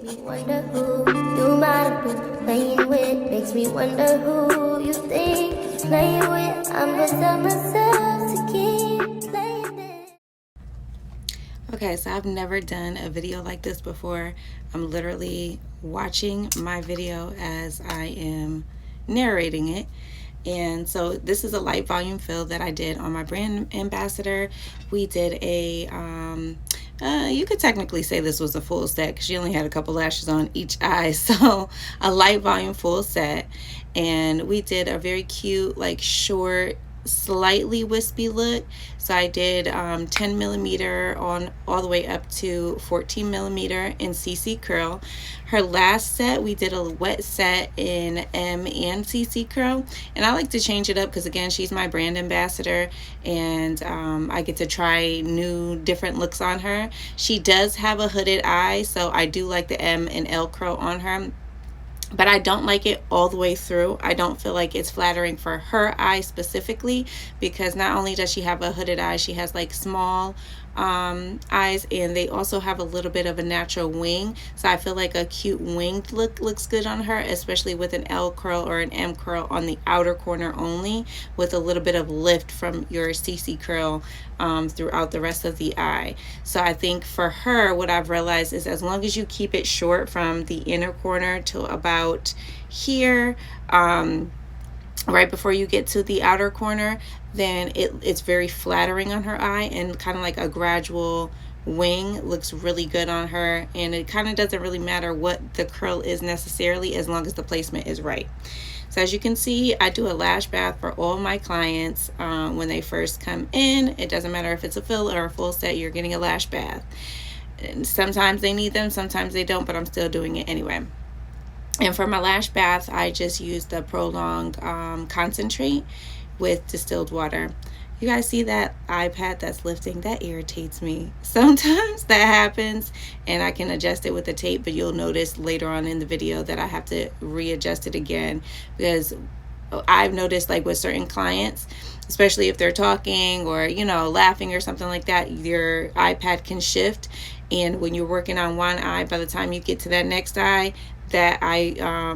me wonder who you might have been playing with. Makes me wonder who you think you're playing with. I'm gonna tell myself to keep playing it. Okay, so I've never done a video like this before. I'm literally watching my video as I am narrating it. And so this is a light volume fill that I did on my brand ambassador. We did a, you could technically say this was a full set because she only had a couple lashes on each eye. So a light volume full set. And we did a very cute, like short, slightly wispy look. So I did 10 millimeter on all the way up to 14 millimeter in CC curl. Her last set, we did a wet set in M and CC curl, and I like to change it up because again, she's my brand ambassador, and I get to try new different looks on her. She does have a hooded eye, so I do like the M and L curl on her, but I don't like it all the way through. I don't feel like it's flattering for her eye specifically, because not only does she have a hooded eye, she has like small eyes, and they also have a little bit of a natural wing. So I feel like a cute winged look looks good on her, especially with an L curl or an M curl on the outer corner only, with a little bit of lift from your CC curl throughout the rest of the eye. So I think for her, what I've realized is as long as you keep it short from the inner corner to about here, right before you get to the outer corner, then it's very flattering on her eye, and kind of like a gradual wing looks really good on her. And it kind of doesn't really matter what the curl is necessarily, as long as the placement is right. So as you can see, I do a lash bath for all my clients when they first come in. It doesn't matter if it's a fill or a full set, you're getting a lash bath. And sometimes they need them, sometimes they don't, but I'm still doing it anyway. And for my lash bath, I just use the Prolong concentrate with distilled water. You guys see that iPad that's lifting? That irritates me. Sometimes that happens, and I can adjust it with the tape, but you'll notice later on in the video that I have to readjust it again, because I've noticed, like with certain clients, especially if they're talking or, you know, laughing or something like that, your iPad can shift. And when you're working on one eye, by the time you get to that next eye, that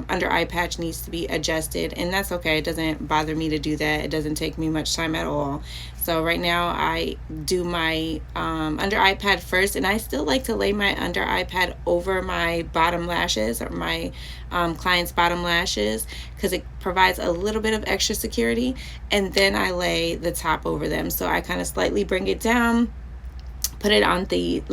under eye patch needs to be adjusted, and that's okay. It doesn't bother me to do that. It doesn't take me much time at all. So right now I do my under eye pad first, and I still like to lay my under eye pad over my bottom lashes, or my client's bottom lashes, because it provides a little bit of extra security, and then I lay the top over them. So I kind of slightly bring it down, put it on the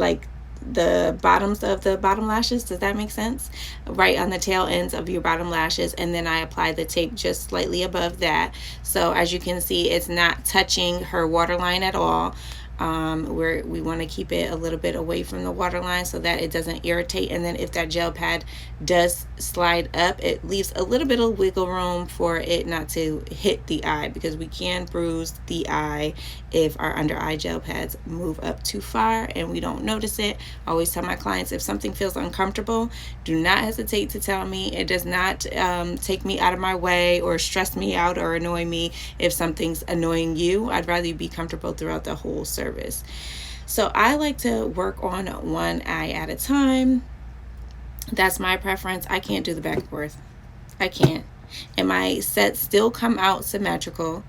the bottoms of the bottom lashes. Does that make sense? Right on the tail ends of your bottom lashes, and then I apply the tape just slightly above that. So as you can see, it's not touching her waterline at all. We want to keep it a little bit away from the waterline so that it doesn't irritate. And then if that gel pad does slide up, it leaves a little bit of wiggle room for it not to hit the eye, because we can bruise the eye if our under eye gel pads move up too far and we don't notice it. I always tell my clients, if something feels uncomfortable, do not hesitate to tell me. It does not take me out of my way or stress me out or annoy me if something's annoying you. I'd rather you be comfortable throughout the whole service. So I like to work on one eye at a time. That's my preference. I can't do the back and forth. I can't. And my sets still come out symmetrical.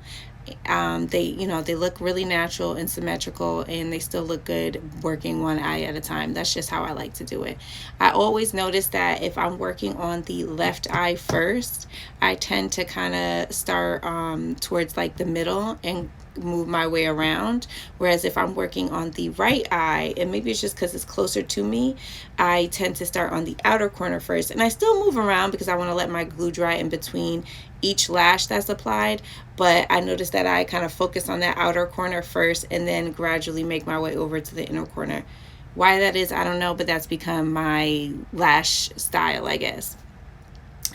They look really natural and symmetrical, and they still look good working one eye at a time. That's just how I like to do it. I always notice that if I'm working on the left eye first, I tend to kind of start towards like the middle and move my way around, whereas if I'm working on the right eye, and maybe it's just because it's closer to me, I tend to start on the outer corner first, and I still move around because I want to let my glue dry in between each lash that's applied. But I noticed that I kind of focus on that outer corner first and then gradually make my way over to the inner corner. Why that is, I don't know, but that's become my lash style, I guess.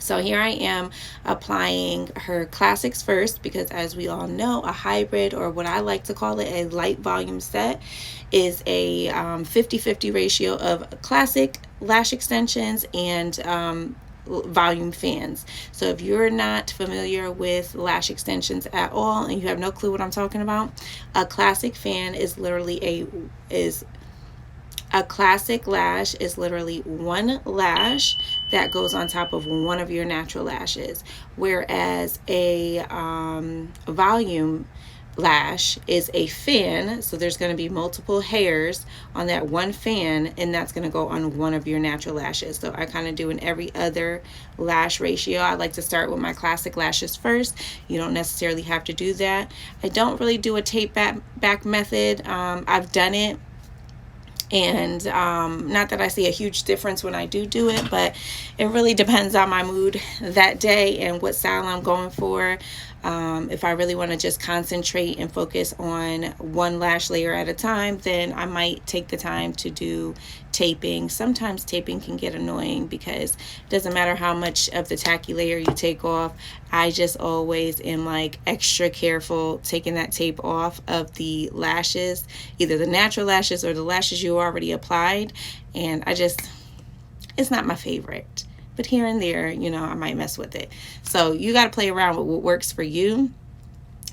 So here I am applying her classics first, because as we all know, a hybrid, or what I like to call it, a light volume set, is a 50-50 ratio of classic lash extensions and volume fans. So if you're not familiar with lash extensions at all and you have no clue what I'm talking about, a classic fan is literally A classic lash is literally one lash that goes on top of one of your natural lashes, whereas a volume lash is a fan. So there's going to be multiple hairs on that one fan, and that's going to go on one of your natural lashes. So I kind of do an every other lash ratio. I like to start with my classic lashes first. You don't necessarily have to do that. I don't really do a tape back method. I've done it, and not that I see a huge difference when I do it, but it really depends on my mood that day and what style I'm going for. If I really want to just concentrate and focus on one lash layer at a time, then I might take the time to do taping. Sometimes taping can get annoying because it doesn't matter how much of the tacky layer you take off. I just always am like extra careful taking that tape off of the lashes, either the natural lashes or the lashes you already applied. And it's not my favorite. But here and there, you know, I might mess with it. So you got to play around with what works for you.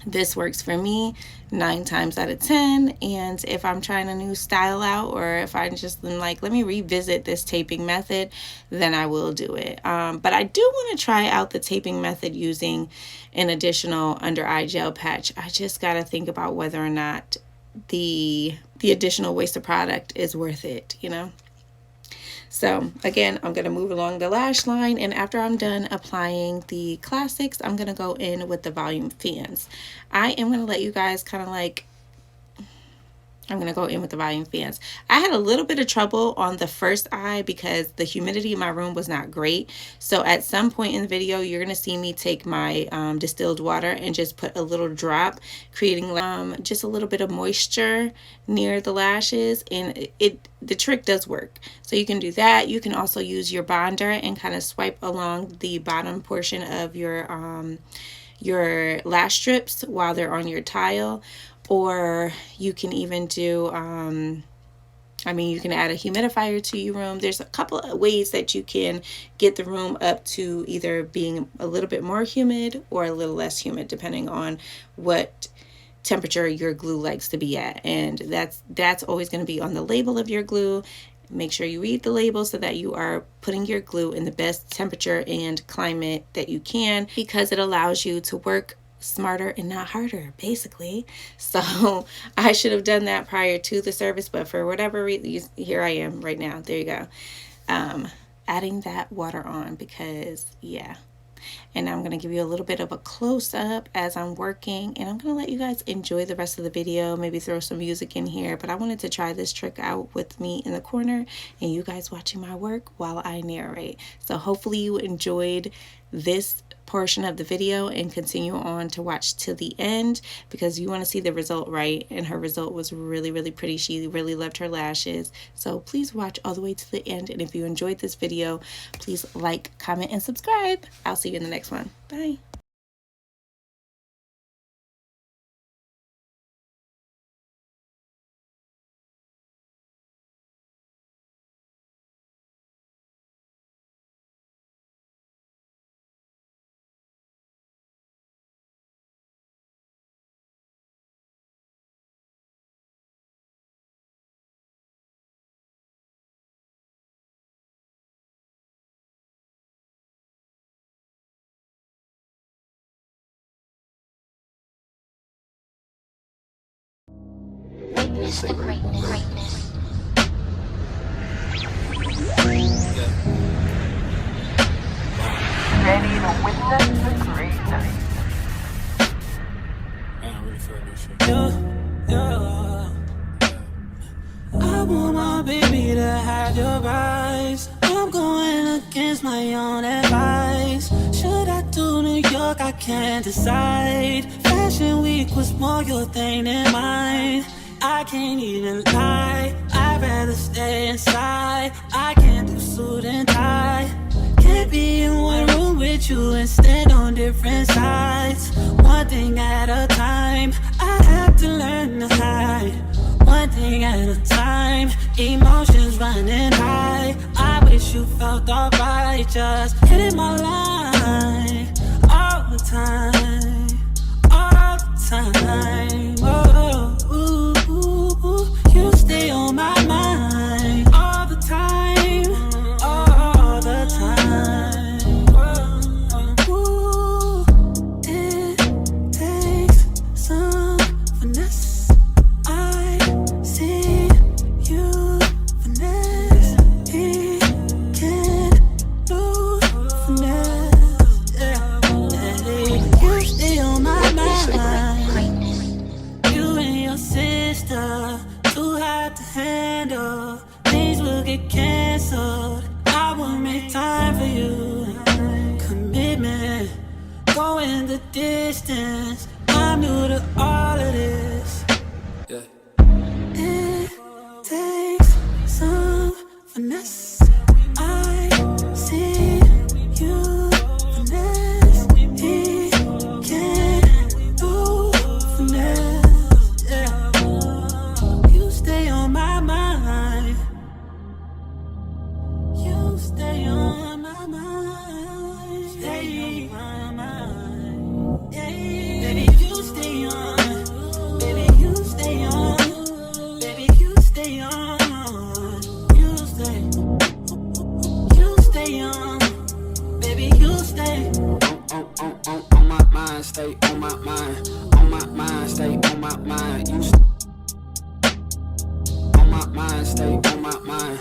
This works for me 9 times out of 10. And if I'm trying a new style out, or if I just am like, let me revisit this taping method, then I will do it. But I do want to try out the taping method using an additional under eye gel patch. I just got to think about whether or not the additional waste of product is worth it, you know. So again, I'm going to move along the lash line, and after I'm done applying the classics, I'm going to go in with the volume fans. I am going to let you guys kind of like, I'm going to go in with the volume fans. I had a little bit of trouble on the first eye because the humidity in my room was not great. So at some point in the video, you're going to see me take my distilled water and just put a little drop, creating just a little bit of moisture near the lashes, and the trick does work. So you can do that. You can also use your bonder and kind of swipe along the bottom portion of your lash strips while they're on your tile. Or you can even do, you can add a humidifier to your room. There's a couple of ways that you can get the room up to either being a little bit more humid or a little less humid, depending on what temperature your glue likes to be at. And that's always going to be on the label of your glue. Make sure you read the label so that you are putting your glue in the best temperature and climate that you can, because it allows you to work smarter and not harder, basically. So I should have done that prior to the service, but for whatever reason, here I am right now. There you go. Adding that water on because, yeah. And I'm going to give you a little bit of a close-up as I'm working, and I'm going to let you guys enjoy the rest of the video, maybe throw some music in here, but I wanted to try this trick out with me in the corner and you guys watching my work while I narrate. So hopefully you enjoyed this portion of the video and continue on to watch till the end, because you want to see the result, right? And her result was really, really pretty. She really loved her lashes. So please watch all the way to the end, and if you enjoyed this video, please like, comment, and subscribe. I'll see you in the next one. Bye. Witness the greatness. Ready to witness the greatness. I want my baby to have your eyes. I'm going against my own advice. Should I do New York? I can't decide. Fashion week was more your thing than mine. I can't even lie, I'd rather stay inside. I can't do suit and tie. Can't be in one room with you and stand on different sides. One thing at a time, I have to learn to hide. One thing at a time, emotions running high. I wish you felt alright, just hitting my line all the time, all the time. Oh, ooh, ooh, ooh. You stay on my mind. the distance. I'm new to all of this. Yeah. It takes some finesse. I see you finesse. He can't do finesse. Yeah. You stay on my mind. You stay on my mind. Stay on my mind. Yeah. Baby, you stay on. Baby, you stay on. Baby, you stay on. You stay. You stay on. Baby, you stay. On my mind, stay on my mind. On my mind, stay on my mind. You stay. On my mind, stay on my mind.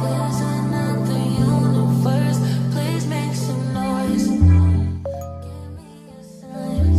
There's another universe. Please make some noise. Give me a sign.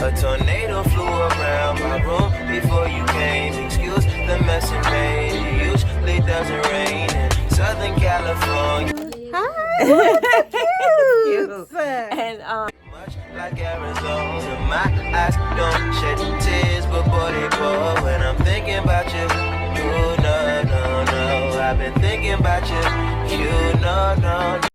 A tornado flew around my room before you came. Excuse the mess it made. It usually doesn't rain in Southern California. Cute. And Much like Arizona, my eyes don't shed tears, but boy they pour when I'm thinking about you. You know, no, no, I've been thinking about you. You know, no.